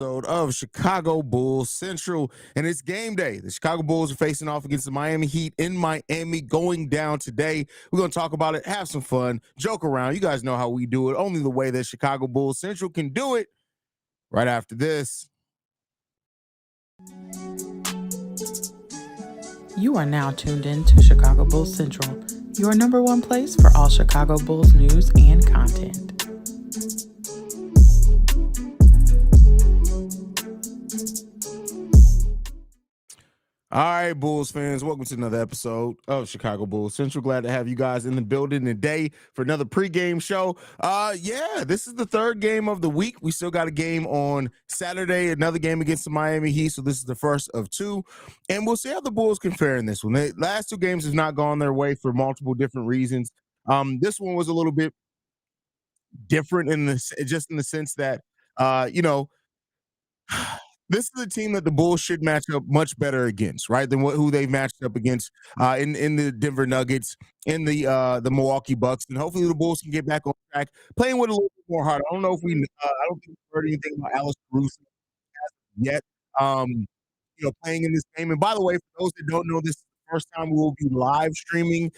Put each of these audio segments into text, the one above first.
Of Chicago Bulls Central, and it's game day. The Chicago Bulls are facing off against the Miami Heat in Miami, going down today. We're going to talk about it, have some fun, joke around. You guys know how we do it, only the way that Chicago Bulls Central can do it. Right after this. You are now tuned in to Chicago Bulls Central, your number one place for all Chicago Bulls news and content. All right, Bulls fans, welcome to another episode of Chicago Bulls Central. Glad to have you guys in the building today for another pregame show. This is the third game of the week. We still got a game on Saturday, another game against the Miami Heat, so this is the first of two, and we'll see how the Bulls can fare in this one. The last two games have not gone their way for multiple different reasons. This one was a little bit different in the sense that, this is a team that the Bulls should match up much better against, right? Than who they've matched up against in the Denver Nuggets, in the Milwaukee Bucks, and hopefully the Bulls can get back on track, playing with a little bit more heart. I don't know if I don't think we've heard anything about Alice Caruso yet. Playing in this game. And by the way, for those that don't know, this is the first time we will be live streaming.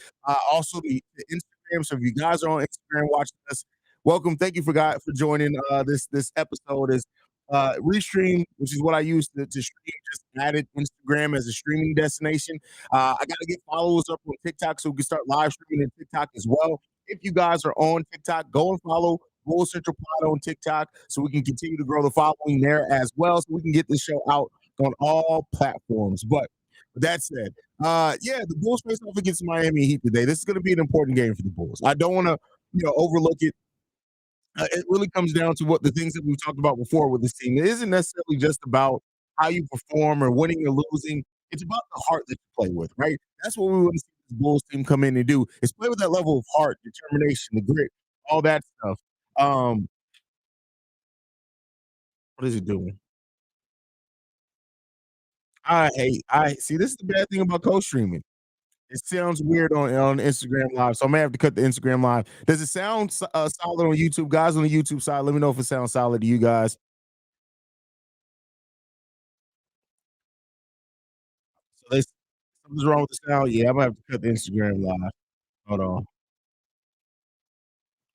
Also the Instagram. So if you guys are on Instagram watching us, welcome. Thank you for joining this episode. Is Restream, which is what I use to stream, just added Instagram as a streaming destination. I got to get followers up on TikTok so we can start live streaming on TikTok as well. If you guys are on TikTok, go and follow Bull Central Pod on TikTok so we can continue to grow the following there as well, so we can get this show out on all platforms. But with that said, the Bulls face off against Miami Heat today. This is going to be an important game for the Bulls. I don't want to, overlook it. It really comes down to what the things that we've talked about before with this team. It isn't necessarily just about how you perform or winning or losing. It's about the heart that you play with, right? That's what we want to see this Bulls team come in and do, is play with that level of heart, determination, the grit, all that stuff. What is it doing? I see, this is the bad thing about co-streaming. It sounds weird on Instagram Live, so I may have to cut the Instagram Live. Does it sound solid on YouTube? Guys on the YouTube side, let me know if it sounds solid to you guys. So something's wrong with the sound? Yeah, I'm gonna have to cut the Instagram Live. Hold on.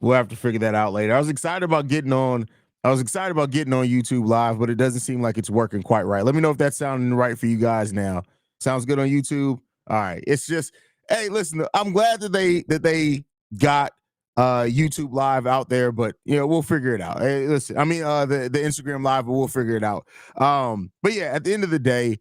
We'll have to figure that out later. I was excited about getting on YouTube Live, but it doesn't seem like it's working quite right. Let me know if that's sounding right for you guys now. Sounds good on YouTube? All right. It's just, hey, listen, I'm glad that they got YouTube Live out there, but we'll figure it out. Hey, listen, I mean the Instagram Live, but we'll figure it out. But yeah, at the end of the day,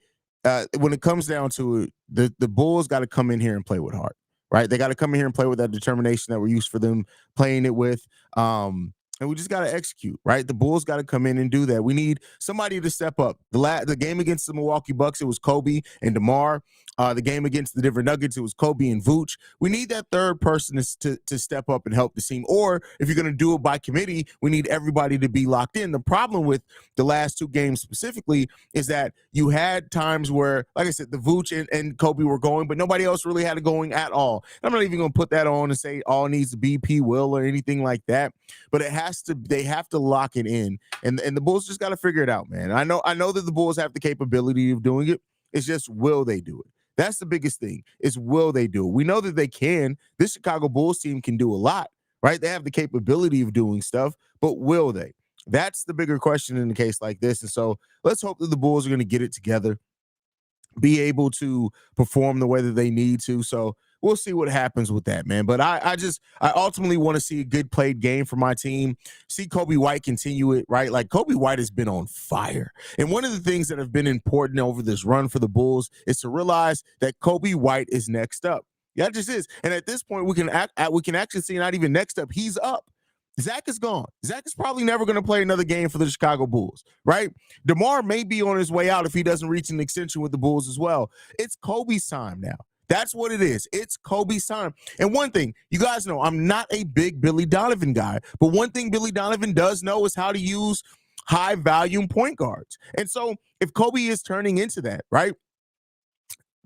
when it comes down to it, the Bulls got to come in here and play with heart, right? They got to come in here and play with that determination that we're used for them playing it with. And we just got to execute, right? The Bulls got to come in and do that. We need somebody to step up. The game against the Milwaukee Bucks, it was Kobe and DeMar. The game against the Denver Nuggets, it was Kobe and Vooch. We need that third person to step up and help the team. Or if you're going to do it by committee, we need everybody to be locked in. The problem with the last two games specifically is that you had times where, like I said, the Vooch and Kobe were going, but nobody else really had it going at all. I'm not even going to put that on and say all needs to be P. Will or anything like that, but they have to lock it in, and the Bulls just got to figure it out, man. I know that the Bulls have the capability of doing it. It's just, will they do it? That's the biggest thing, is will they do it? We know that they can. This Chicago Bulls team can do a lot, right? They have the capability of doing stuff, but will they? That's the bigger question in a case like this. And so let's hope that the Bulls are going to get it together, be able to perform the way that they need to. So we'll see what happens with that, man. But I ultimately want to see a good played game for my team, see Kobe White continue it, right? Like, Kobe White has been on fire. And one of the things that have been important over this run for the Bulls is to realize that Kobe White is next up. Yeah, it just is. And at this point, we can actually see not even next up, he's up. Zach is gone. Zach is probably never going to play another game for the Chicago Bulls, right? DeMar may be on his way out if he doesn't reach an extension with the Bulls as well. It's Kobe's time now. That's what it is. It's Kobe's time. And one thing, you guys know, I'm not a big Billy Donovan guy, but one thing Billy Donovan does know is how to use high volume point guards. And so if Kobe is turning into that, right?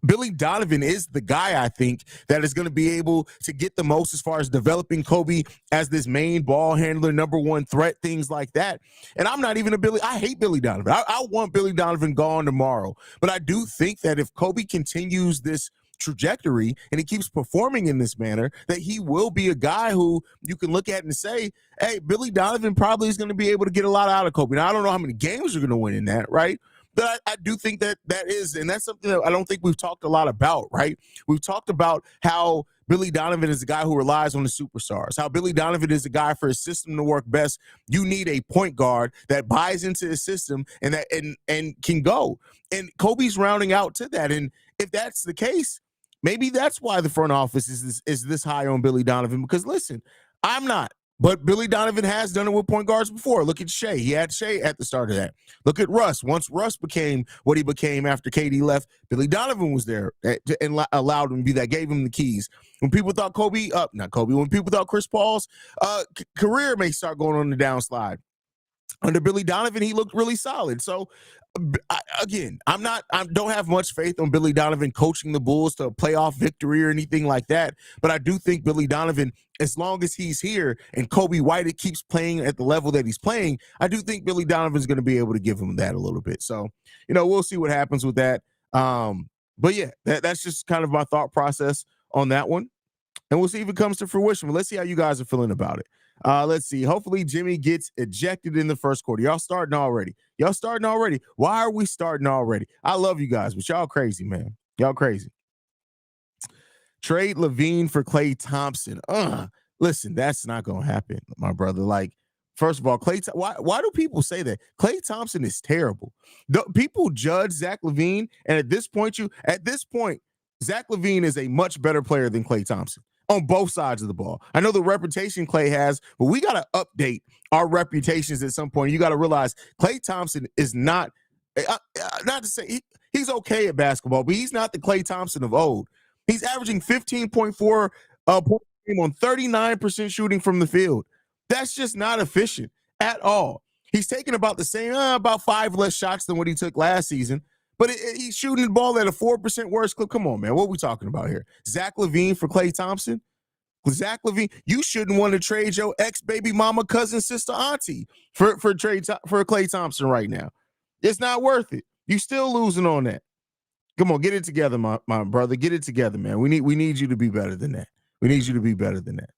Billy Donovan is the guy, I think, that is going to be able to get the most as far as developing Kobe as this main ball handler, number one threat, things like that. And I'm not even I hate Billy Donovan. I want Billy Donovan gone tomorrow. But I do think that if Kobe continues this trajectory and he keeps performing in this manner, that he will be a guy who you can look at and say, hey, Billy Donovan probably is going to be able to get a lot out of Kobe. Now, I don't know how many games you're going to win in that, right? But I do think that is, and that's something that I don't think we've talked a lot about, right? We've talked about how Billy Donovan is a guy who relies on the superstars, how Billy Donovan is a guy for his system to work best. You need a point guard that buys into his system and that and can go. And Kobe's rounding out to that. And if that's the case, maybe that's why the front office is this high on Billy Donovan. Because listen, I'm not. But Billy Donovan has done it with point guards before. Look at Shea. He had Shea at the start of that. Look at Russ. Once Russ became what he became after KD left, Billy Donovan was there and allowed him to be that, gave him the keys. When people thought when people thought Chris Paul's career may start going on the downslide, under Billy Donovan, he looked really solid. So, I don't have much faith on Billy Donovan coaching the Bulls to a playoff victory or anything like that. But I do think Billy Donovan, as long as he's here and Kobe White keeps playing at the level that he's playing, I do think Billy Donovan's going to be able to give him that a little bit. So, we'll see what happens with that. But yeah, that's just kind of my thought process on that one. And we'll see if it comes to fruition. But let's see how you guys are feeling about it. Let's see. Hopefully Jimmy gets ejected in the first quarter. Y'all starting already. Why are we starting already? I love you guys, but y'all crazy, man. Y'all crazy. Trade LaVine for Klay Thompson. Listen, that's not going to happen, my brother. Like, first of all, why do people say that? Klay Thompson is terrible. People judge Zach LaVine, and at this point, Zach LaVine is a much better player than Klay Thompson on both sides of the ball. I know the reputation Klay has, but we got to update our reputations at some point. You got to realize Klay Thompson is not to say he's okay at basketball, but he's not the Klay Thompson of old. He's averaging 15.4 points on 39% shooting from the field. That's just not efficient at all. He's taking about the same, about 5 less shots than what he took last season. But he's shooting the ball at a 4% worse clip. Come on, man. What are we talking about here? Zach LaVine for Klay Thompson? Zach LaVine, you shouldn't want to trade your ex-baby mama, cousin, sister, auntie for Klay Thompson right now. It's not worth it. You still losing on that. Come on, get it together, my brother. Get it together, man. We need you to be better than that. We need you to be better than that.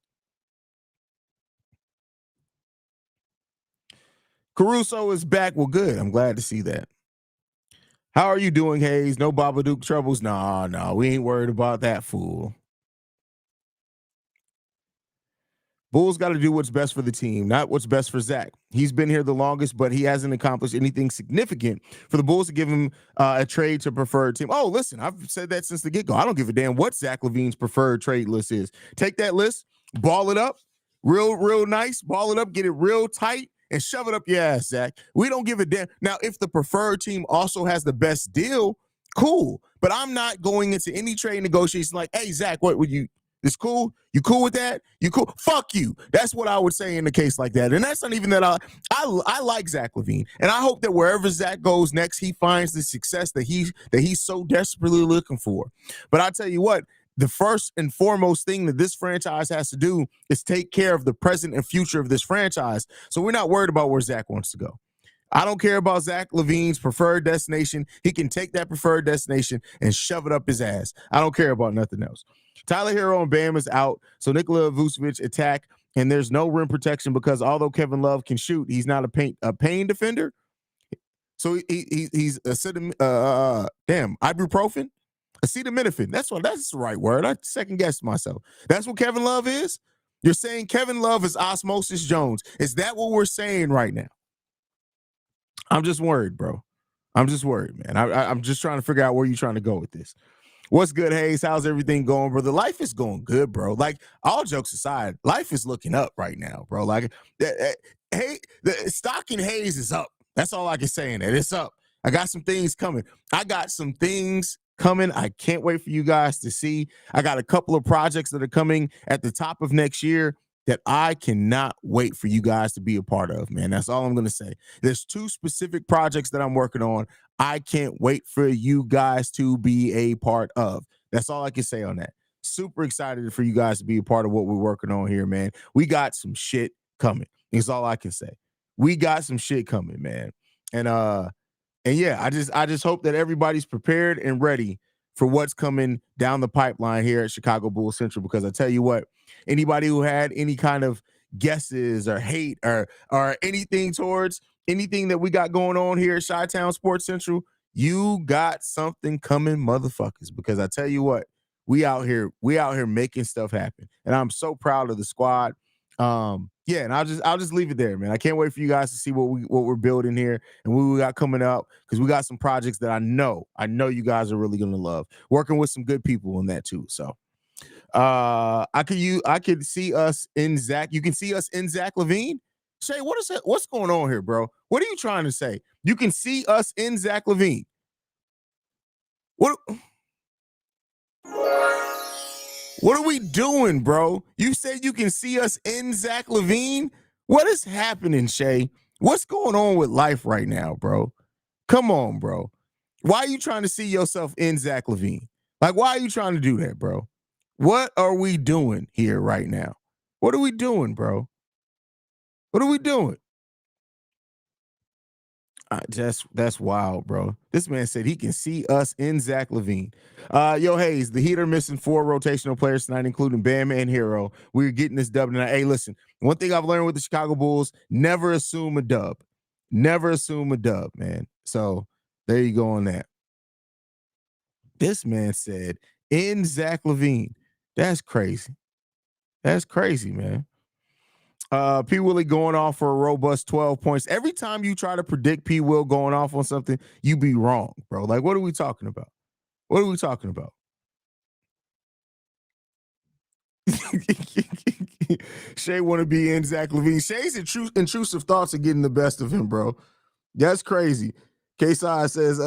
Caruso is back. Well, good. I'm glad to see that. How are you doing, Haize? No Babadook troubles? No, we ain't worried about that, fool. Bulls got to do what's best for the team, not what's best for Zach. He's been here the longest, but he hasn't accomplished anything significant for the Bulls to give him a trade to preferred team. Oh, listen, I've said that since the get-go. I don't give a damn what Zach LaVine's preferred trade list is. Take that list, ball it up, real nice, ball it up, get it real tight, and shove it up your ass, Zach. We don't give a damn. Now, if the preferred team also has the best deal, cool. But I'm not going into any trade negotiation like, hey, Zach, what would you? It's cool. You cool with that? You cool? Fuck you. That's what I would say in a case like that. And that's not even that I like Zach LaVine. And I hope that wherever Zach goes next, he finds the success that he's so desperately looking for. But I tell you what, the first and foremost thing that this franchise has to do is take care of the present and future of this franchise. So we're not worried about where Zach wants to go. I don't care about Zach LaVine's preferred destination. He can take that preferred destination and shove it up his ass. I don't care about nothing else. Tyler Hero and Bam is out, so Nikola Vucevic attack, and there's no rim protection because although Kevin Love can shoot, he's not a pain defender. So he's ibuprofen, acetaminophen. That's the right word. I second guessed myself. That's what Kevin Love is. You're saying Kevin Love is Osmosis Jones. Is that what we're saying right now? I'm just worried, bro. I'm just worried, man. I'm just trying to figure out where you're trying to go with this. What's good, Haize? How's everything going, brother? Life is going good, bro. Like, all jokes aside, life is looking up right now, bro. Like, hey, the stock in Haize is up. That's all I can say in it. It's up. I got some things coming. I can't wait for you guys to see. I got a couple of projects that are coming at the top of next year that I cannot wait for you guys to be a part of, man. That's all I'm going to say. There's 2 specific projects that I'm working on. I can't wait for you guys to be a part of. That's all I can say on that. Super excited for you guys to be a part of what we're working on here, man. We got some shit coming. Is all I can say. We got some shit coming, man. And yeah, I just hope that everybody's prepared and ready for what's coming down the pipeline here at Chicago Bulls Central, because I tell you what, anybody who had any kind of guesses or hate or anything towards anything that we got going on here at Chi-Town Sports Central, you got something coming, motherfuckers, because I tell you what, we out here making stuff happen. And I'm so proud of the squad. Yeah, and I'll just leave it there, man. I can't wait for you guys to see what we're building here and what we got coming up, because we got some projects that I know you guys are really gonna love. Working with some good people in that too. So I could see us in Zach. You can see us in Zach LaVine. Shay, what's going on here, bro? What are you trying to say? You can see us in Zach LaVine. What are we doing, bro? You said you can see us in Zach LaVine? What is happening, Shay? What's going on with life right now, bro? Come on, bro. Why are you trying to see yourself in Zach LaVine? Like, why are you trying to do that, bro? What are we doing here right now? What are we doing, bro? What are we doing? That's wild, bro. This man said he can see us in Zach LaVine. Yo, Haize, the Heat are missing 4 rotational players tonight, including Bam and Hero. We're getting this dub tonight. Hey, listen, one thing I've learned with the Chicago Bulls, never assume a dub. Never assume a dub, man. So there you go on that. This man said in Zach LaVine. That's crazy. That's crazy, man. P. Willie going off for a robust 12 points. Every time you try to predict P. Will going off on something, you be wrong, bro. Like, what are we talking about? What are we talking about? Shay want to be in Zach LaVine. Shay's intrusive thoughts are getting the best of him, bro. That's crazy. K-Sai says,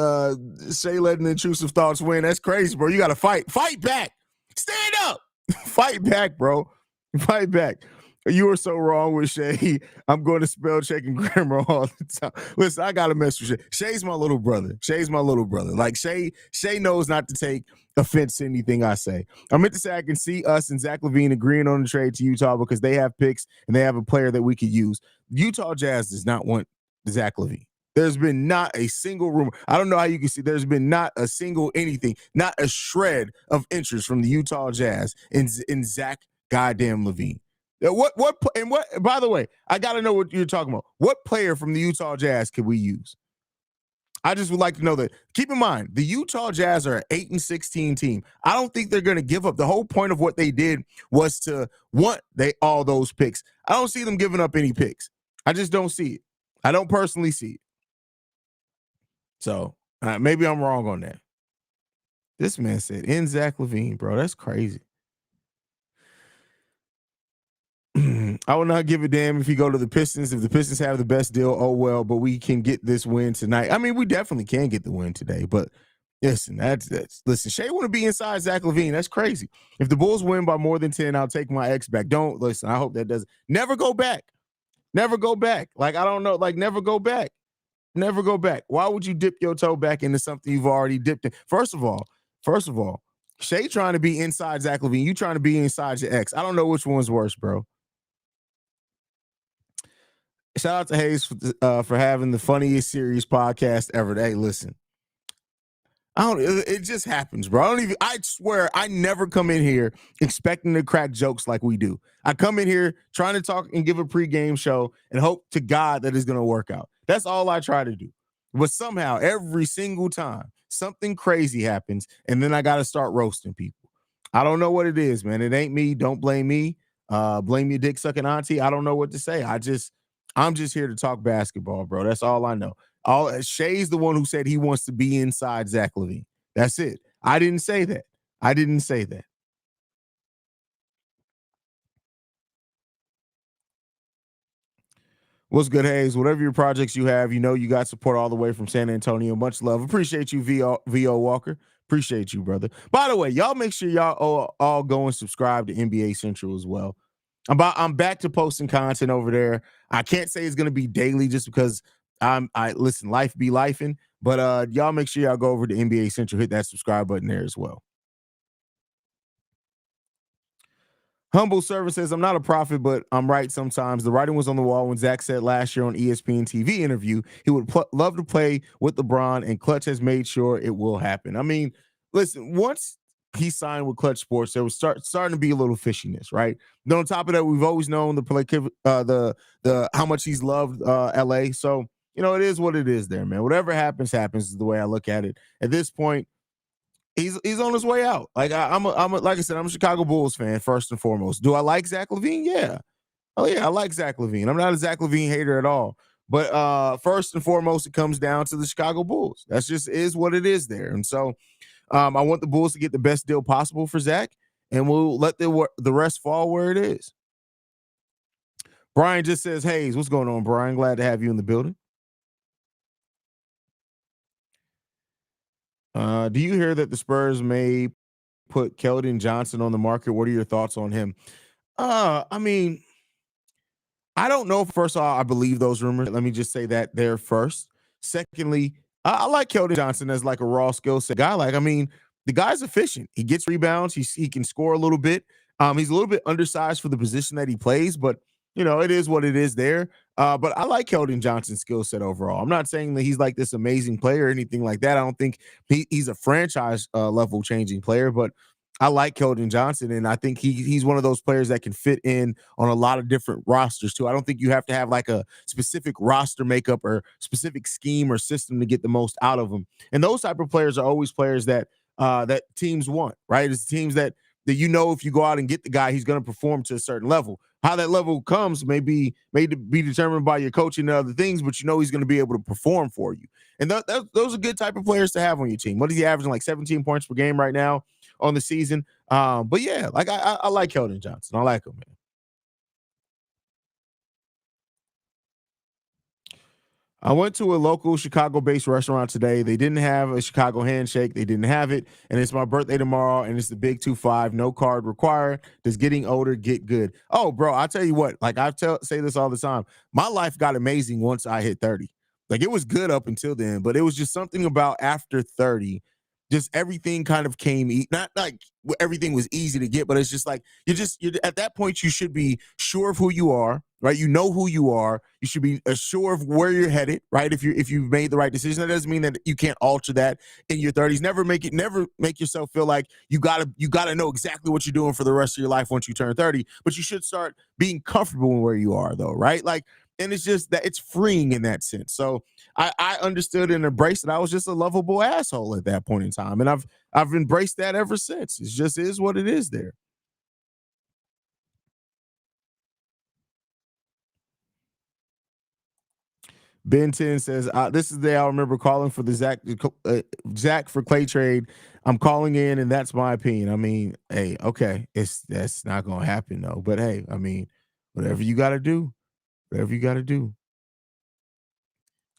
Shay letting intrusive thoughts win. That's crazy, bro. You got to fight. Fight back. Stand up. Fight back, bro. Fight back. You were so wrong with Shay. I'm going to spell check and grammar all the time. Listen, I got to mess with Shay. Shay's my little brother. Shay's my little brother. Like, Shay knows not to take offense to anything I say. I meant to say I can see us and Zach LaVine agreeing on the trade to Utah because they have picks and they have a player that we could use. Utah Jazz does not want Zach LaVine. There's been not a single rumor. I don't know how you can see. There's been not a single anything, not a shred of interest from the Utah Jazz in Zach goddamn LaVine. What by the way, I gotta know what you're talking about. What player from the Utah Jazz could we use? I just would like to know that. Keep in mind, the Utah Jazz are an 8-16 team. I don't think they're gonna give up. The whole point of what they did was to want all those picks. I don't see them giving up any picks. I just don't see it. I don't personally see it. So maybe I'm wrong on that. This man said in Zach LaVine, bro. That's crazy. I will not give a damn if you go to the Pistons. If the Pistons have the best deal, oh well, but we can get this win tonight. I mean, we definitely can get the win today, but listen, listen, Shay want to be inside Zach LaVine. That's crazy. If the Bulls win by more than 10, I'll take my ex back. Don't listen. I hope that doesn't. Never go back. Never go back. Like, I don't know. Like, never go back. Never go back. Why would you dip your toe back into something you've already dipped in? First of all, Shay trying to be inside Zach LaVine. You trying to be inside your ex. I don't know which one's worse, bro. Shout out to Haize for having the funniest series podcast ever. Hey, listen, it just happens, bro. I swear I never come in here expecting to crack jokes like we do. I come in here trying to talk and give a pregame show and hope to God that it's going to work out. That's all I try to do. But somehow every single time something crazy happens and then I got to start roasting people. I don't know what it is, man. It ain't me. Don't blame me. Blame your dick sucking auntie. I don't know what to say. I'm just here to talk basketball, bro. That's all I know. Shay's the one who said he wants to be inside Zach LaVine. That's it. I didn't say that. What's good, Haize? Whatever your projects you have, you know you got support all the way from San Antonio. Much love. Appreciate you, VO Walker. Appreciate you, brother. By the way, y'all make sure y'all all go and subscribe to NBA Central as well. I'm back to posting content over there. I can't say it's gonna be daily just because I listen, life be lifing. But y'all make sure y'all go over to NBA Central, hit that subscribe button there as well. Humble Servant says, I'm not a prophet, but I'm right sometimes. The writing was on the wall when Zach said last year on ESPN TV interview he would love to play with LeBron, and Clutch has made sure it will happen. I mean, listen, once he signed with Clutch Sports, there was starting to be a little fishiness, right? Then on top of that, we've always known the how much he's loved LA. So, it is what it is there, man. Whatever happens is the way I look at it. At this point, he's on his way out. Like like I said, I'm a Chicago Bulls fan first and foremost. Do I like Zach LaVine? Yeah. Oh yeah, I like Zach LaVine. I'm not a Zach LaVine hater at all. But first and foremost, it comes down to the Chicago Bulls. That's just is what it is there. And so I want the Bulls to get the best deal possible for Zach, and we'll let the rest fall where it is. Brian just says, Haize, what's going on, Brian? Glad to have you in the building. Do you hear that the Spurs may put Keldon Johnson on the market? What are your thoughts on him? I mean, I don't know. First of all, I believe those rumors. Let me just say that there first. Secondly, I like Keldon Johnson as like a raw skill set guy. Like, I mean, the guy's efficient. He gets rebounds. He can score a little bit. He's a little bit undersized for the position that he plays, but it is what it is there. But I like Keldon Johnson's skill set overall. I'm not saying that he's like this amazing player or anything like that. I don't think he's a franchise level changing player, but I like Keldon Johnson, and I think he's one of those players that can fit in on a lot of different rosters too. I don't think you have to have like a specific roster makeup or specific scheme or system to get the most out of them. And those type of players are always players that that teams want, right? It's teams that if you go out and get the guy, he's going to perform to a certain level. How that level comes may be determined by your coaching and other things, but he's going to be able to perform for you. And those are good type of players to have on your team. What is he averaging? Like 17 points per game right now on the season. But yeah, like I like Keldon Johnson. I like him, man. I went to a local Chicago-based restaurant today. They didn't have a Chicago handshake. They didn't have it, and it's my birthday tomorrow, and it's the Big 2-5. No card required. Does getting older get good? Oh, bro, I tell you what. Like say this all the time. My life got amazing once I hit 30. Like it was good up until then, but it was just something about after 30. Just everything kind of came. Not like everything was easy to get, but it's just like you're at that point. You should be sure of who you are, right? You know who you are. You should be sure of where you're headed, right? If you've made the right decision, that doesn't mean that you can't alter that in your 30s. Never make yourself feel like you gotta know exactly what you're doing for the rest of your life once you turn 30. But you should start being comfortable in where you are, though, right? Like, and it's just that it's freeing in that sense. So I understood and embraced it. I was just a lovable asshole at that point in time, and I've embraced that ever since. It just is what it is there. Ben 10 says, this is the day I remember calling for the Zach for Clay trade. I'm calling in, and that's my opinion. I mean, hey, okay, that's not gonna happen though. But hey, I mean, whatever you gotta do, whatever you gotta do.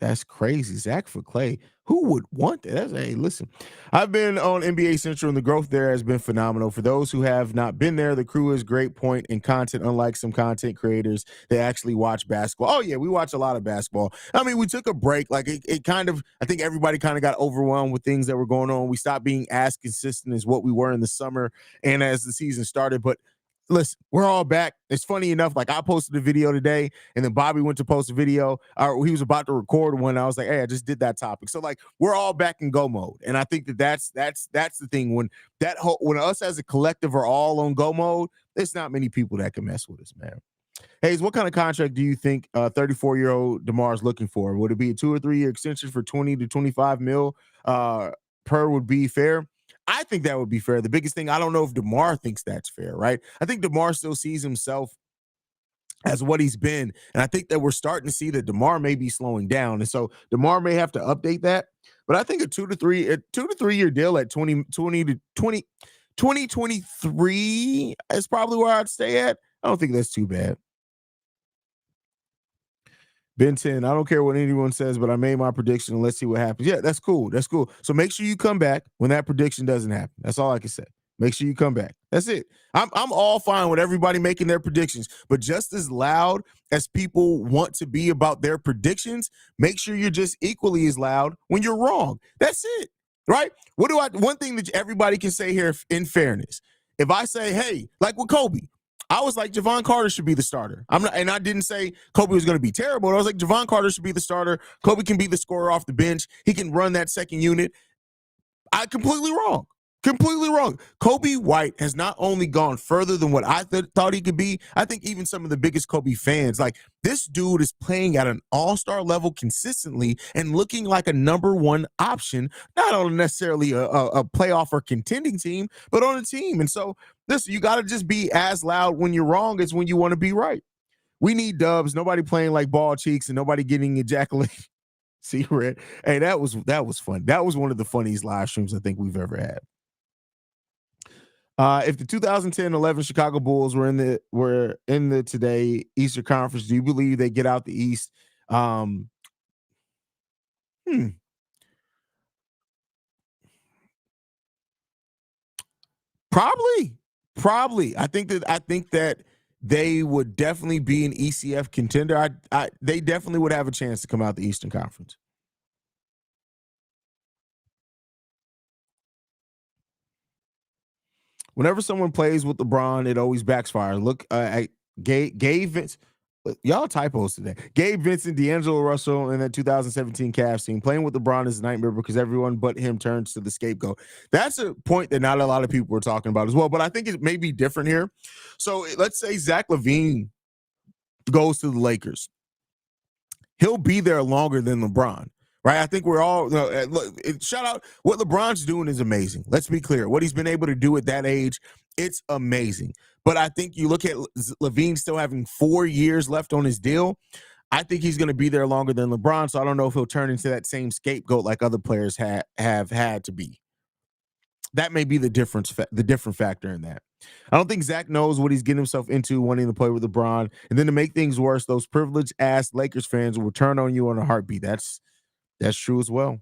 That's crazy. Zach for Clay. Who would want that? Hey, listen, I've been on NBA Central, and the growth there has been phenomenal. For those who have not been there, the crew is great point and content, unlike some content creators that actually watch basketball. Oh, yeah, we watch a lot of basketball. I mean, we took a break. Like, it kind of, I think everybody kind of got overwhelmed with things that were going on. We stopped being as consistent as what we were in the summer and as the season started. But listen, we're all back. It's funny enough, like I posted a video today, and then Bobby went to post a video, or he was about to record one. I was like, hey, I just did that topic. So like we're all back in go mode. And I think that's the thing. When us as a collective are all on go mode, there's not many people that can mess with us, man. Haize, what kind of contract do you think 34-year-old DeMar is looking for? Would it be a 2 or 3 year extension for 20 to 25 mil per would be fair? I think that would be fair. The biggest thing, I don't know if DeMar thinks that's fair, right? I think DeMar still sees himself as what he's been. And I think that we're starting to see that DeMar may be slowing down. And so DeMar may have to update that. But I think a 2 to 3 year deal at 2023 is probably where I'd stay at. I don't think that's too bad. Ben 10, I don't care what anyone says, but I made my prediction and let's see what happens. Yeah, that's cool. That's cool. So make sure you come back when that prediction doesn't happen. That's all I can say. Make sure you come back. That's it. I'm all fine with everybody making their predictions, but just as loud as people want to be about their predictions, make sure you're just equally as loud when you're wrong. That's it. Right? One thing that everybody can say here in fairness, if I say, hey, like with Kobe, I was like, Javon Carter should be the starter. And I didn't say Kobe was going to be terrible. I was like, Javon Carter should be the starter. Kobe can be the scorer off the bench. He can run that second unit. I completely wrong. Completely wrong. Kobe White has not only gone further than what I thought he could be, I think even some of the biggest Kobe fans, like this dude is playing at an all-star level consistently and looking like a number one option, not on necessarily a playoff or contending team, but on a team. And so, listen, you got to just be as loud when you're wrong as when you want to be right. We need dubs. Nobody playing like ball cheeks and nobody getting ejaculated. See, Red. Hey, that was fun. That was one of the funniest live streams I think we've ever had. If the 2010-11 Chicago Bulls were in the today Eastern Conference, do you believe they get out the East? Probably. I think that they would definitely be an ECF contender. They definitely would have a chance to come out the Eastern Conference. Whenever someone plays with LeBron, it always backfires. Look at Gabe Vince. Y'all typos today. Gabe Vincent, D'Angelo Russell, and that 2017 Cavs team. Playing with LeBron is a nightmare because everyone but him turns to the scapegoat. That's a point that not a lot of people were talking about as well, but I think it may be different here. So let's say Zach LaVine goes to the Lakers. He'll be there longer than LeBron. Right, I think we're all shout out what LeBron's doing is amazing. Let's be clear, what he's been able to do at that age, it's amazing. But I think you look at LaVine still having 4 years left on his deal. I think he's going to be there longer than LeBron. So I don't know if he'll turn into that same scapegoat like other players have had to be. That may be the different factor in that. I don't think Zach knows what he's getting himself into wanting to play with LeBron. And then to make things worse, those privileged ass Lakers fans will turn on you on a heartbeat. That's true as well.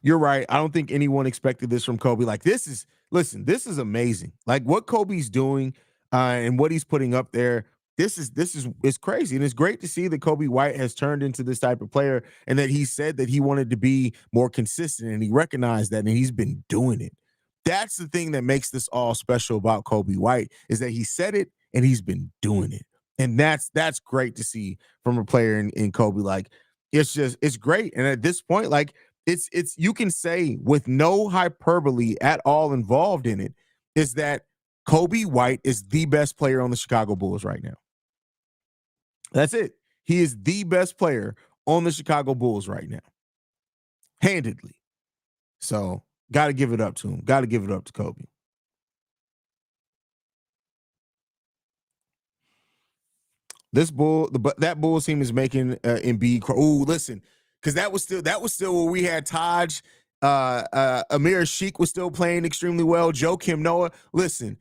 You're right. I don't think anyone expected this from Kobe. Like this is amazing. Like what Kobe's doing and what he's putting up there. This is crazy. And it's great to see that Kobe White has turned into this type of player and that he said that he wanted to be more consistent and he recognized that and he's been doing it. That's the thing that makes this all special about Kobe White is that he said it and he's been doing it. And that's great to see from a player in Kobe. Like it's great. And at this point, like it's you can say with no hyperbole at all involved in it is that Kobe White is the best player on the Chicago Bulls right now. That's it. He is the best player on the Chicago Bulls right now. Handedly. So got to give it up to him. Got to give it up to Kobe. That Bulls team is making Embiid. Ooh, listen, because that was still where we had Taj, Amir Sheik was still playing extremely well. Joakim Noah. Listen,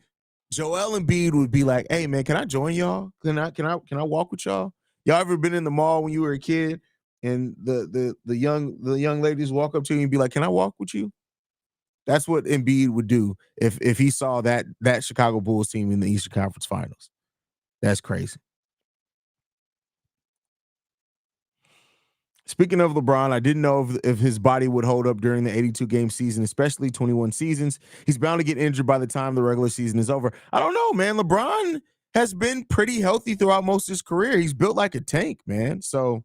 Joel Embiid would be like, "Hey man, can I join y'all? Can I walk with y'all? Y'all ever been in the mall when you were a kid and the young ladies walk up to you and be like, "Can I walk with you?" That's what Embiid would do if he saw that Chicago Bulls team in the Eastern Conference Finals. That's crazy. Speaking of LeBron, I didn't know if his body would hold up during the 82-game season, especially 21 seasons. He's bound to get injured by the time the regular season is over. I don't know, man. LeBron has been pretty healthy throughout most of his career. He's built like a tank, man. So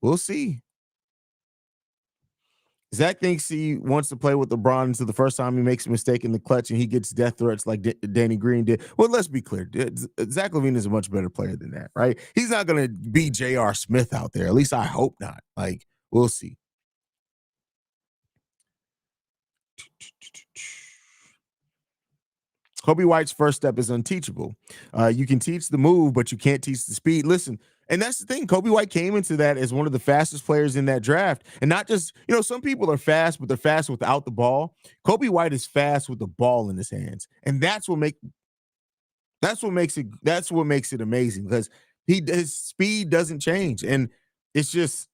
we'll see. Zach thinks he wants to play with LeBron until the first time he makes a mistake in the clutch and he gets death threats like Danny Green did. Well, let's be clear. Zach LaVine is a much better player than that, right? He's not going to be J.R. Smith out there. At least I hope not. Like, we'll see. Kobe White's first step is unteachable. You can teach the move, but you can't teach the speed. Listen, and that's the thing. Kobe White came into that as one of the fastest players in that draft. And not just, some people are fast, but they're fast without the ball. Kobe White is fast with the ball in his hands. And that's what makes it amazing because his speed doesn't change. And it's just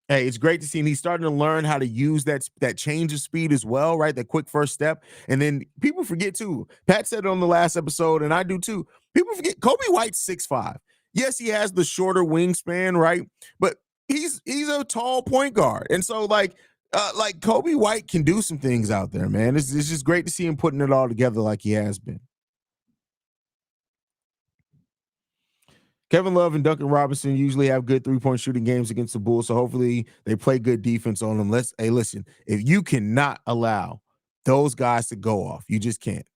Hey, it's great to see, and he's starting to learn how to use that change of speed as well, right? That quick first step. And then people forget too. Pat said it on the last episode, and I do too. People forget Kobe White's 6'5". Yes, he has the shorter wingspan, right? But he's a tall point guard. And so like Kobe White can do some things out there, man. It's just great to see him putting it all together like he has been. Kevin Love and Duncan Robinson usually have good 3-point shooting games against the Bulls, so hopefully they play good defense on them. Hey, listen, if you cannot allow those guys to go off, you just can't.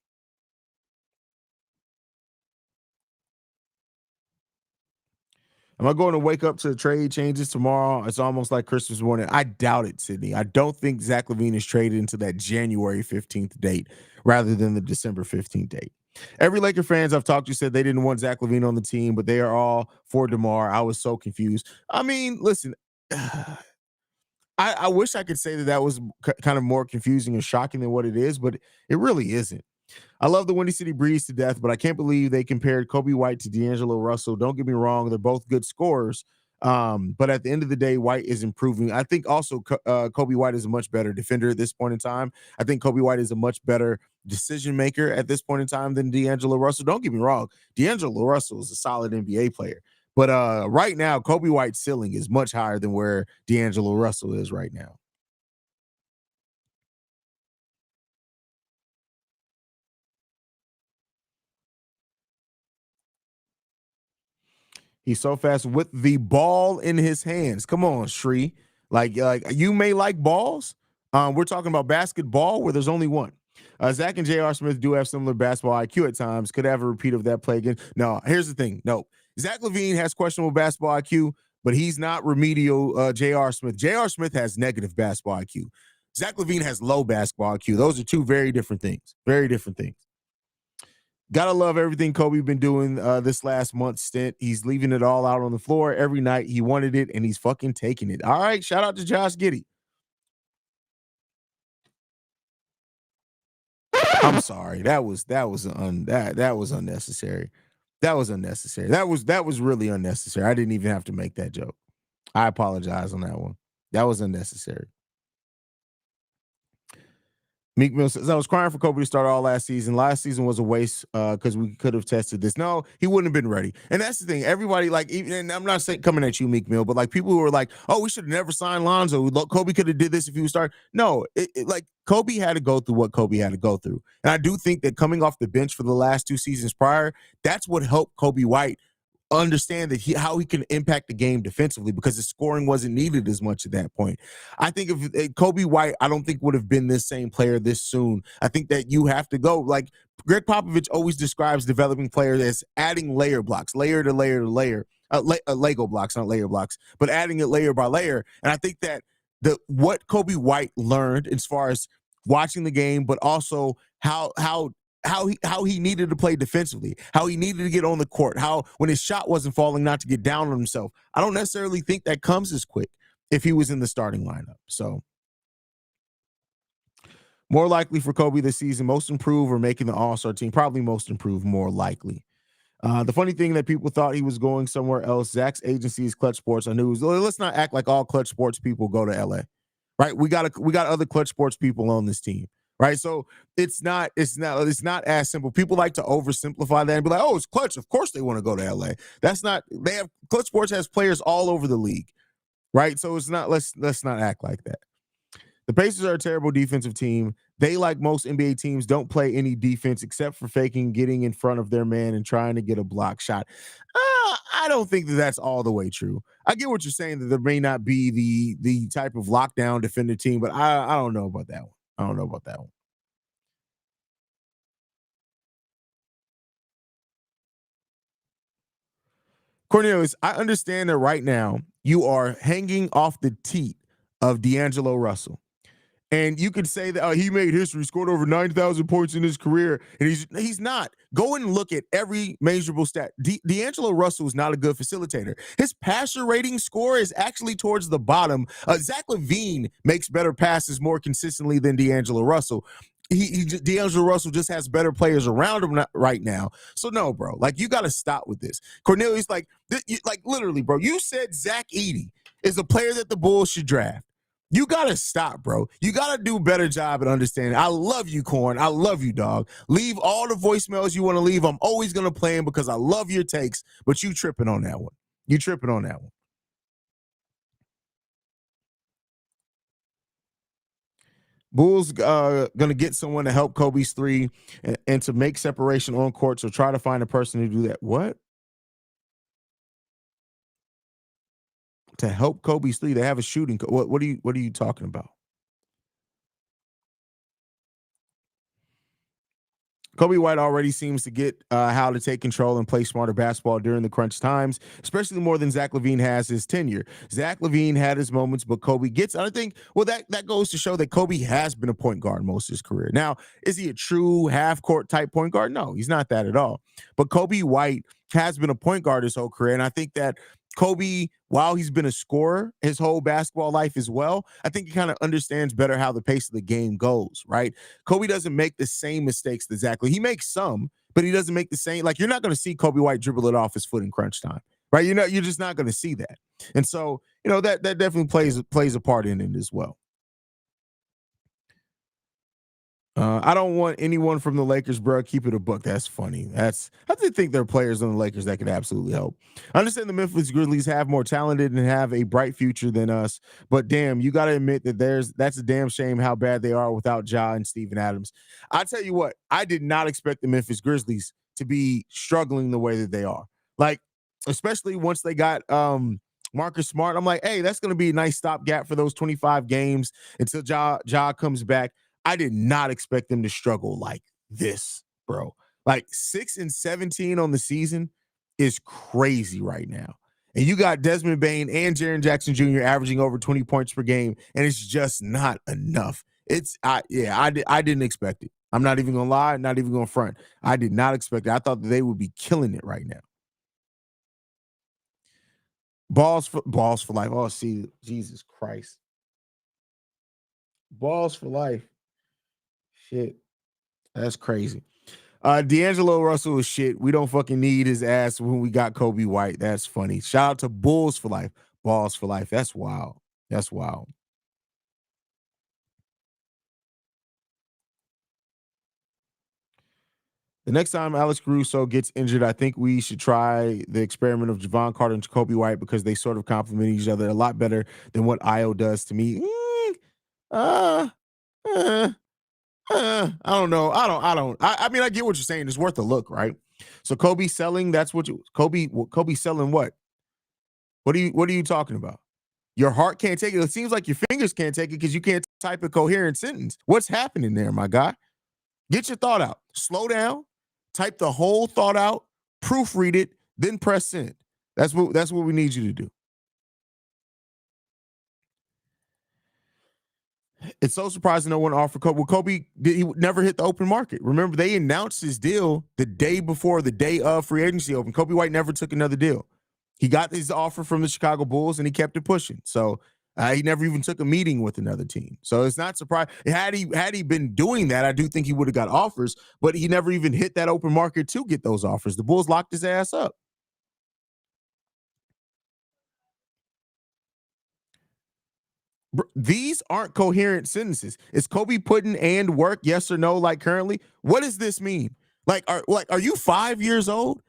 Am I going to wake up to trade changes tomorrow? It's almost like Christmas morning. I doubt it, Sydney. I don't think Zach LaVine is traded into that January 15th date rather than the December 15th date. Every Laker fans I've talked to said they didn't want Zach LaVine on the team, but they are all for DeMar. I was so confused. I mean, listen, I wish I could say that was kind of more confusing and shocking than what it is, but it really isn't. I love the Windy City Breeze to death, but I can't believe they compared Kobe White to D'Angelo Russell. Don't get me wrong, they're both good scorers. But at the end of the day, White is improving. I think also Kobe White is a much better defender at this point in time. I think Kobe White is a much better decision maker at this point in time than D'Angelo Russell. Don't get me wrong, D'Angelo Russell is a solid NBA player. But right now, Kobe White's ceiling is much higher than where D'Angelo Russell is right now. He's so fast with the ball in his hands. Come on, Shree. Like you may like balls. We're talking about basketball where there's only one. Zach and J.R. Smith do have similar basketball IQ at times. Could have a repeat of that play again. No, here's the thing. No, Zach LaVine has questionable basketball IQ, but he's not remedial J.R. Smith. J.R. Smith has negative basketball IQ. Zach LaVine has low basketball IQ. Those are two very different things. Very different things. Gotta love everything Kobe been doing this last month stint. He's leaving it all out on the floor every night. He wanted it, and he's fucking taking it. All right, shout out to Josh Giddey. I'm sorry. That was unnecessary. That was unnecessary. That was really unnecessary. I didn't even have to make that joke. I apologize on that one. That was unnecessary. Meek Mill says, I was crying for Kobe to start all last season. Last season was a waste because we could have tested this. No, he wouldn't have been ready. And that's the thing. Everybody, like, even, and I'm not saying coming at you, Meek Mill, but like people who are like, oh, we should have never signed Lonzo. Kobe could have did this if he was starting. No, like Kobe had to go through what Kobe had to go through. And I do think that coming off the bench for the last 2 seasons prior, that's what helped Kobe White understand that how he can impact the game defensively because his scoring wasn't needed as much at that point. I think if Kobe White, I don't think would have been this same player this soon. I think that you have to go like Greg Popovich always describes developing players as adding layer blocks, layer to layer to layer, Lego blocks, not layer blocks, but adding it layer by layer. And I think that what Kobe White learned as far as watching the game, but also how he needed to play defensively, how he needed to get on the court, how when his shot wasn't falling, not to get down on himself. I don't necessarily think that comes as quick if he was in the starting lineup. So more likely for Kobe this season, most improved or making the All-Star team, probably most improved, more likely. The funny thing that people thought he was going somewhere else. Zach's agency is Clutch Sports. I knew. Let's not act like all Clutch Sports people go to LA, right? We got other Clutch Sports people on this team, right? So it's not as simple. People like to oversimplify that and be like, oh, it's Clutch. Of course they want to go to LA. That's not. They have Clutch Sports has players all over the league, right? So it's not. Let's not act like that. The Pacers are a terrible defensive team. They, like most NBA teams, don't play any defense except for faking getting in front of their man and trying to get a block shot. I don't think that that's all the way true. I get what you're saying that there may not be the type of lockdown defender team, but I don't know about that one. I don't know about that one. Cornelius, I understand that right now you are hanging off the teat of D'Angelo Russell. And you could say that he made history, scored over 9,000 points in his career, and he's not. Go and look at every measurable stat. D'Angelo Russell is not a good facilitator. His passer rating score is actually towards the bottom. Zach LaVine makes better passes more consistently than D'Angelo Russell. D'Angelo Russell just has better players around him right now. So no, bro, like you got to stop with this. Cornelius, like literally, bro, you said Zach Edey. is a player that the Bulls should draft. You got to stop, bro. You got to do a better job at understanding. I love you, Corn. I love you, dog. Leave all the voicemails you want to leave. I'm always going to play them because I love your takes, but you tripping on that one. You tripping on that one. Bulls going to get someone to help Kobe's three and to make separation on court, so try to find a person to do that. What? To help Kobe's three, they have a shooting. What are you talking about? Kobe White already seems to get how to take control and play smarter basketball during the crunch times, especially more than Zach LaVine has his tenure. Zach LaVine had his moments, but Kobe gets, I think, well, that goes to show that Kobe has been a point guard most of his career. Now, is he a true half-court type point guard? No, he's not that at all. But Kobe White has been a point guard his whole career, and I think that Kobe, while he's been a scorer his whole basketball life as well, I think he kind of understands better how the pace of the game goes, right? Kobe doesn't make the same mistakes that Zach. He makes some, but he doesn't make the same. Like, you're not going to see Kobe White dribble it off his foot in crunch time, right? You're just not going to see that. And so, that definitely plays a part in it as well. I don't want anyone from the Lakers, bro. Keep it a buck. That's funny. I did think there are players on the Lakers that could absolutely help. I understand the Memphis Grizzlies have more talented and have a bright future than us, but damn, you got to admit that that's a damn shame how bad they are without Ja and Steven Adams. I tell you what, I did not expect the Memphis Grizzlies to be struggling the way that they are. Like, especially once they got Marcus Smart. I'm like, hey, that's going to be a nice stopgap for those 25 games until Ja comes back. I did not expect them to struggle like this, bro. Like 6-17 on the season is crazy right now. And you got Desmond Bane and Jaren Jackson Jr. averaging over 20 points per game, and it's just not enough. I didn't expect it. I'm not even gonna lie, not even gonna front. I did not expect it. I thought that they would be killing it right now. Balls for life. Oh, see, Jesus Christ. Balls for life. Shit. That's crazy. D'Angelo Russell is shit. We don't fucking need his ass when we got Kobe White. That's funny. Shout out to Bulls for life. Balls for life. That's wild. That's wild. The next time Alex Caruso gets injured, I think we should try the experiment of Javon Carter and Kobe White because they sort of complement each other a lot better than what Io does to me. I don't know. I mean, I get what you're saying. It's worth a look, right? So Kobe selling, that's what Kobe selling what? What are you talking about? Your heart can't take it. It seems like your fingers can't take it because you can't type a coherent sentence. What's happening there, my guy? Get your thought out. Slow down, type the whole thought out, proofread it, then press send. That's what we need you to do. It's so surprising no one offered Kobe. Well, Kobe, he never hit the open market. Remember, they announced his deal the day before the day of free agency open. Kobe White never took another deal. He got his offer from the Chicago Bulls and he kept it pushing. So he never even took a meeting with another team. So it's not surprising. Had he been doing that, I do think he would have got offers, but he never even hit that open market to get those offers. The Bulls locked his ass up. These aren't coherent sentences. Is Kobe putting and work, yes or no, like currently? What does this mean? Are you 5 years old?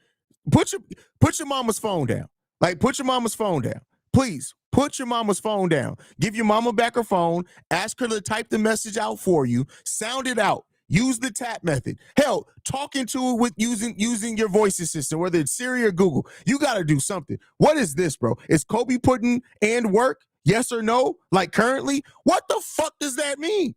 Put your mama's phone down. Like, put your mama's phone down. Please, put your mama's phone down. Give your mama back her phone. Ask her to type the message out for you. Sound it out. Use the tap method. Hell, talk into it with using your voice assistant, whether it's Siri or Google. You got to do something. What is this, bro? Is Kobe putting and work? Yes or no? Like currently? What the fuck does that mean?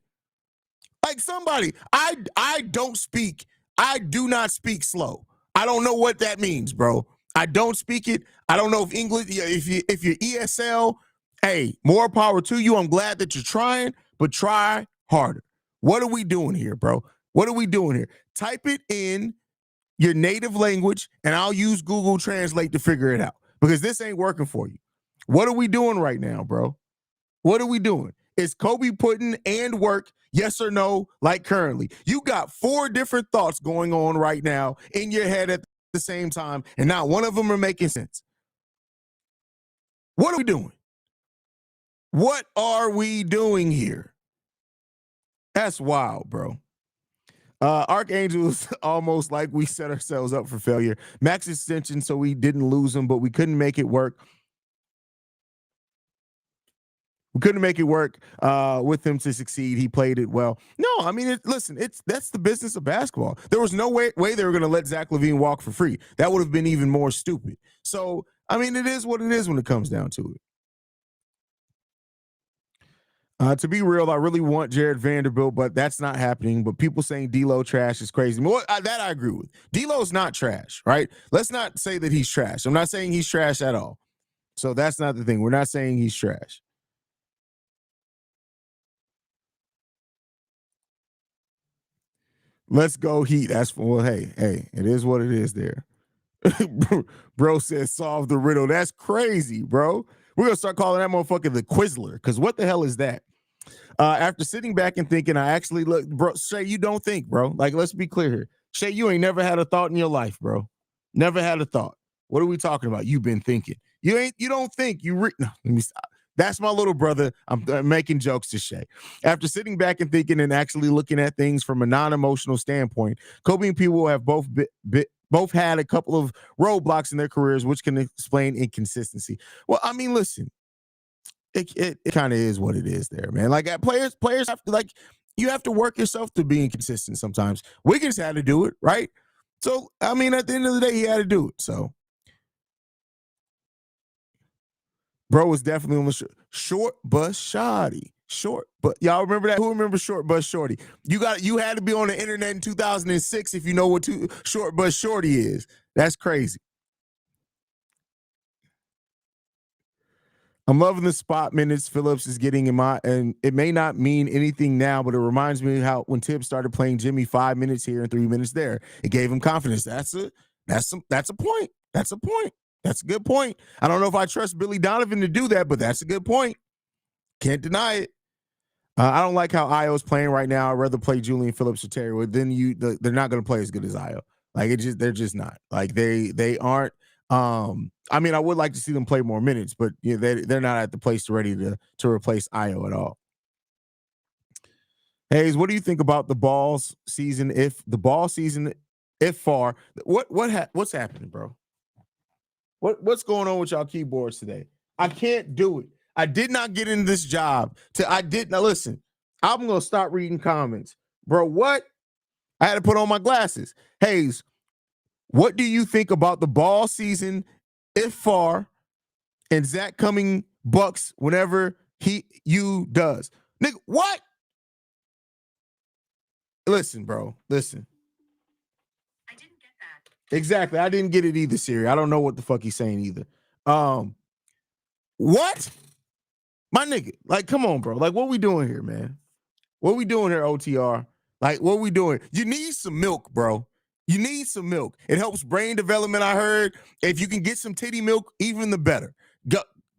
Like, somebody, I don't speak. I do not speak slow. I don't know what that means, bro. I don't speak it. I don't know if English, if you're ESL, hey, more power to you. I'm glad that you're trying, but try harder. What are we doing here, bro? What are we doing here? Type it in your native language, and I'll use Google Translate to figure it out because this ain't working for you. What are we doing right now, bro? What are we doing? Is Kobe putting and work, yes or no, like currently? You got 4 different thoughts going on right now in your head at the same time, and not one of them are making sense. What are we doing? What are we doing here? That's wild, bro. Archangels almost like we set ourselves up for failure. Max extension, so we didn't lose him, but we couldn't make it work. We couldn't make it work with him to succeed. He played it well. No, I mean, listen, that's the business of basketball. There was no way they were going to let Zach LaVine walk for free. That would have been even more stupid. So, I mean, it is what it is when it comes down to it. To be real, I really want Jared Vanderbilt, but that's not happening. But people saying D'Lo trash is crazy. That I agree with. D'Lo's not trash, right? Let's not say that he's trash. I'm not saying he's trash at all. So that's not the thing. We're not saying he's trash. Let's go Heat. That's well, hey, it is what it is there. Bro says solve the riddle. That's crazy, bro. We're gonna start calling that motherfucker the Quizler, because what the hell is that? After sitting back and thinking, I actually look, bro. Shay, you don't think, bro. Like, let's be clear here. Shay, you ain't never had a thought in your life, bro. Never had a thought. What are we talking about? You've been thinking. You don't think. No, let me stop. That's my little brother. I'm making jokes to Shay. After sitting back and thinking and actually looking at things from a non-emotional standpoint, Kobe and P-Will have both had a couple of roadblocks in their careers, which can explain inconsistency. Well, I mean, listen, it kind of is what it is there, man. Like players have to, like, you have to work yourself to be inconsistent sometimes. Wiggins had to do it, right? So, I mean, at the end of the day, he had to do it. So, bro was definitely on the short bus shoddy. Short, but y'all remember that? Who remembers Short Bus Shorty? You had to be on the internet in 2006 if you know what Short Bus Shorty is. That's crazy. I'm loving the spot minutes Phillips is getting and it may not mean anything now, but it reminds me how when Tibbs started playing Jimmy 5 minutes here and 3 minutes there, it gave him confidence. That's a point. That's a point. That's a good point. I don't know if I trust Billy Donovan to do that, but that's a good point. Can't deny it. I don't like how Io's playing right now. I'd rather play Julian Phillips or Terry Wood. Then they're not going to play as good as Io. Like they're just not. Like they aren't. I mean, I would like to see them play more minutes, but they're not at the place ready to replace Io at all. Haize, what do you think about the balls season? If far, what's happening, bro? What's going on with y'all keyboards today? I can't do it. I did not get in this job. Now listen, I'm gonna start reading comments, bro. What? I had to put on my glasses. Haize, what do you think about the ball season, if far, and Zach coming Bucks whenever you does? Nigga, what? Listen, bro. Listen. I didn't get that. Exactly. I didn't get it either, Siri. I don't know what the fuck he's saying either. What? My nigga, like, come on, bro. Like, what we doing here, man? What we doing here, OTR? Like, what we doing? You need some milk, bro. You need some milk. It helps brain development, I heard. If you can get some titty milk, even the better.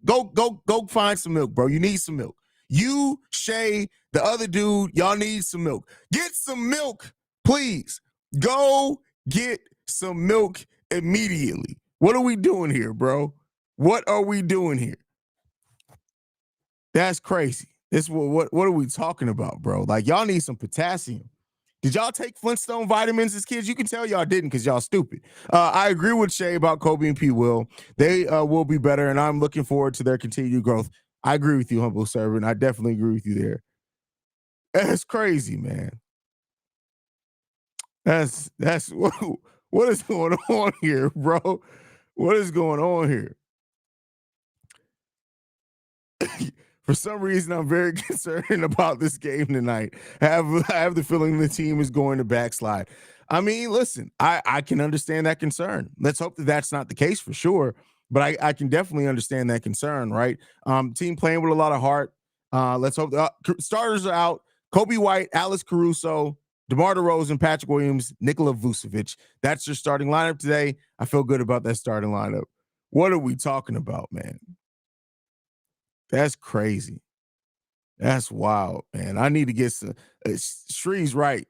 Go find some milk, bro. You need some milk. You, Shay, the other dude, y'all need some milk. Get some milk, please. Go get some milk immediately. What are we doing here, bro? What are we doing here? That's crazy. What are we talking about, bro? Like, y'all need some potassium. Did y'all take Flintstone vitamins as kids? You can tell y'all didn't because y'all stupid. I agree with Shay about Kobe and P-Will. They will be better, and I'm looking forward to their continued growth. I agree with you, humble servant. I definitely agree with you there. That's crazy, man. That's what is going on here, bro? What is going on here? For some reason, I'm very concerned about this game tonight. I have the feeling the team is going to backslide. I mean, listen, I can understand that concern. Let's hope that that's not the case for sure. But I can definitely understand that concern, right? Team playing with a lot of heart. Let's hope the starters are out. Kobe White, Alex Caruso, DeMar DeRozan, Patrick Williams, Nikola Vucevic. That's your starting lineup today. I feel good about that starting lineup. What are we talking about, man? That's crazy. That's wild, man. I need to get some. Shree's right.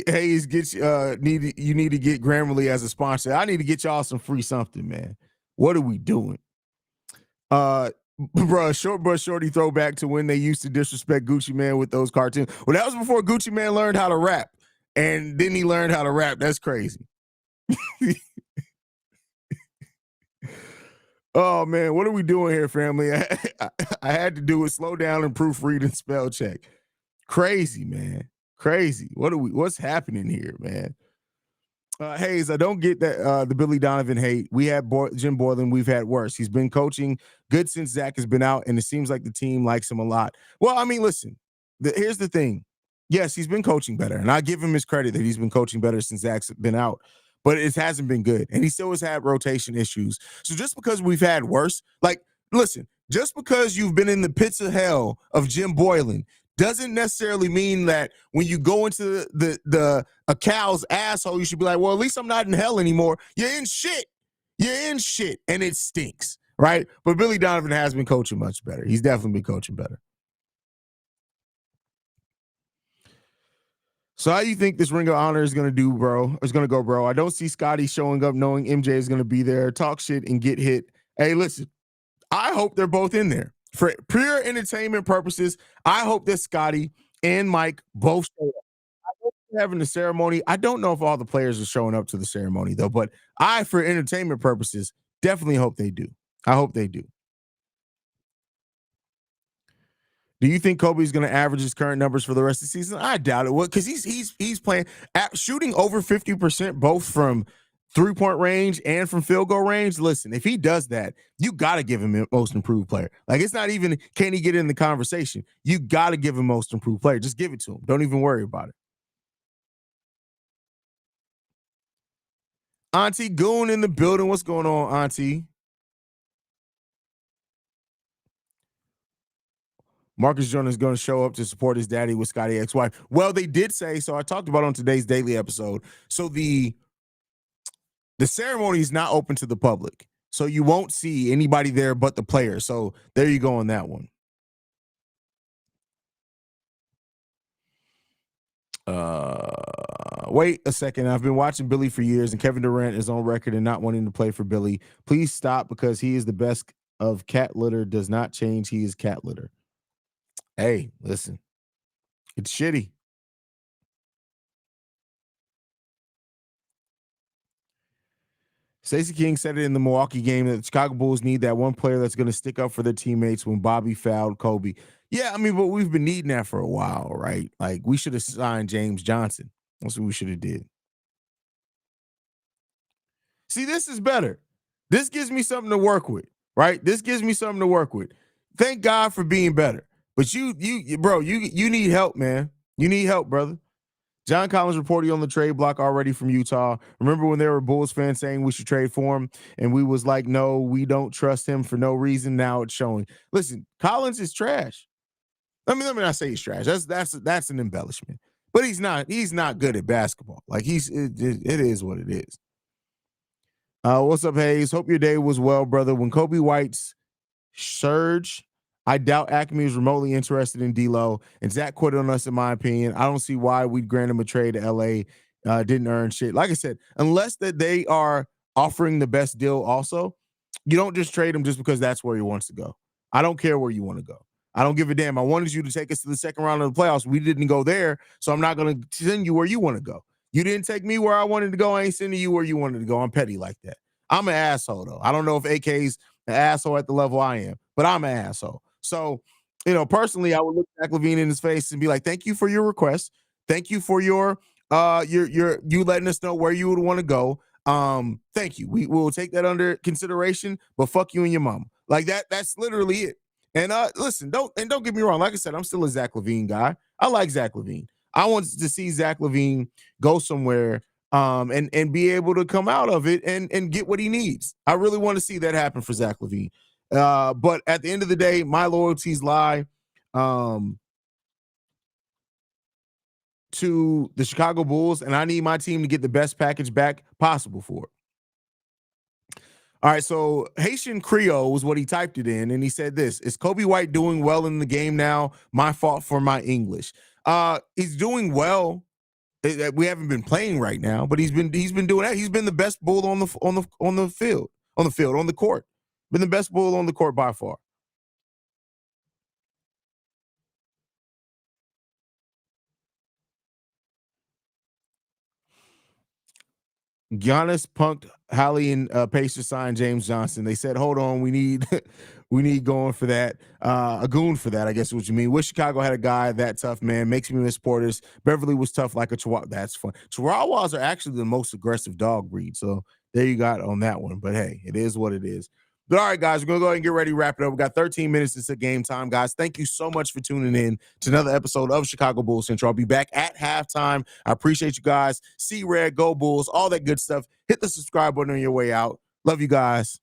Haize, you need to get Grammarly as a sponsor. I need to get y'all some free something, man. What are we doing? Bro, short but shorty throwback to when they used to disrespect Gucci Man with those cartoons. Well, that was before Gucci Man learned how to rap. And then he learned how to rap. That's crazy. Oh man, what are we doing here, family? I had to do it. Slow down and proofread and spell check. Crazy, man. Crazy. What's happening here, man? Haize, I don't get that the Billy Donovan hate. We had Jim Boylan. We've had worse. He's been coaching good since Zach has been out, and it seems like the team likes him a lot. Well, I mean, listen, here's the thing. Yes, he's been coaching better, and I give him his credit that he's been coaching better since Zach's been out, but it hasn't been good, and he still has had rotation issues. So just because we've had worse, like, listen, just because you've been in the pits of hell of Jim Boylan doesn't necessarily mean that when you go into a cow's asshole, you should be like, well, at least I'm not in hell anymore. You're in shit. You're in shit, and it stinks, right? But Billy Donovan has been coaching much better. He's definitely been coaching better. So how do you think this Ring of Honor is going to do, bro? It's going to go, bro. I don't see Scotty showing up knowing MJ is going to be there. Talk shit and get hit. Hey, listen, I hope they're both in there. For pure entertainment purposes, I hope that Scotty and Mike both show up. I hope they're having the ceremony. I don't know if all the players are showing up to the ceremony, though, but for entertainment purposes, definitely hope they do. I hope they do. Do you think Kobe's going to average his current numbers for the rest of the season? I doubt it would, because he's playing shooting over 50% both from 3-point range and from field goal range. Listen, if he does that, you got to give him most improved player. Like, it's not even can he get in the conversation. You got to give him most improved player. Just give it to him. Don't even worry about it. Auntie Goon in the building. What's going on, Auntie? Marcus Jones is going to show up to support his daddy with Scotty ex-wife. Well, they did say, so I talked about on today's daily episode. So the ceremony is not open to the public. So you won't see anybody there but the player. So there you go on that one. Wait a second. I've been watching Billy for years, and Kevin Durant is on record and not wanting to play for Billy. Please stop, because he is the best of cat litter. Does not change. He is cat litter. Hey, listen, it's shitty. Stacey King said it in the Milwaukee game that the Chicago Bulls need that one player that's going to stick up for their teammates when Bobby fouled Kobe. Yeah, I mean, but we've been needing that for a while, right? Like, we should have signed James Johnson. That's what we should have did. See, this is better. This gives me something to work with, right? This gives me something to work with. Thank God for being better. But you need help, man. You need help, brother. John Collins reported on the trade block already from Utah. Remember when there were Bulls fans saying we should trade for him, and we was like, no, we don't trust him for no reason. Now it's showing. Listen, Collins is trash. Let me not say he's trash. That's an embellishment. But he's not good at basketball. Like, it is what it is. What's up, Haize? Hope your day was well, brother. When Kobe White's surge, I doubt Acme is remotely interested in D'Lo, and Zach quit on us, in my opinion. I don't see why we'd grant him a trade to LA. Didn't earn shit. Like I said, unless that they are offering the best deal also, you don't just trade him just because that's where he wants to go. I don't care where you want to go. I don't give a damn. I wanted you to take us to the second round of the playoffs. We didn't go there, so I'm not going to send you where you want to go. You didn't take me where I wanted to go. I ain't sending you where you wanted to go. I'm petty like that. I'm an asshole, though. I don't know if AK's an asshole at the level I am, but I'm an asshole. So, personally, I would look Zach LaVine in his face and be like, thank you for your request. Thank you for your you letting us know where you would want to go. Thank you. We will take that under consideration, but fuck you and your mama. Like that. That's literally it. And listen, don't get me wrong. Like I said, I'm still a Zach LaVine guy. I like Zach LaVine. I want to see Zach LaVine go somewhere and be able to come out of it and get what he needs. I really want to see that happen for Zach LaVine. But at the end of the day, my loyalties lie to the Chicago Bulls, and I need my team to get the best package back possible for it. All right, so Haitian Creole was what he typed it in, and he said this: is Kobe White doing well in the game now? My fault for my English. He's doing well. We haven't been playing right now, but he's been doing that. He's been the best Bull on the court. Been the best Bull on the court by far. Giannis punked Hallie and Pacers signed James Johnson. They said, "Hold on, we need we need going for that, a goon for that." I guess is what you mean. Wish Chicago had a guy that tough, man. Makes me miss Porters. Beverly was tough like a Chihuahua. That's fun. Chihuahuas are actually the most aggressive dog breed. So there you got on that one. But hey, it is what it is. But all right, guys, we're gonna go ahead and get ready to wrap it up. We got 13 minutes into game time, guys. Thank you so much for tuning in to another episode of Chicago Bulls Central. I'll be back at halftime. I appreciate you guys. See Red, go Bulls, all that good stuff. Hit the subscribe button on your way out. Love you guys.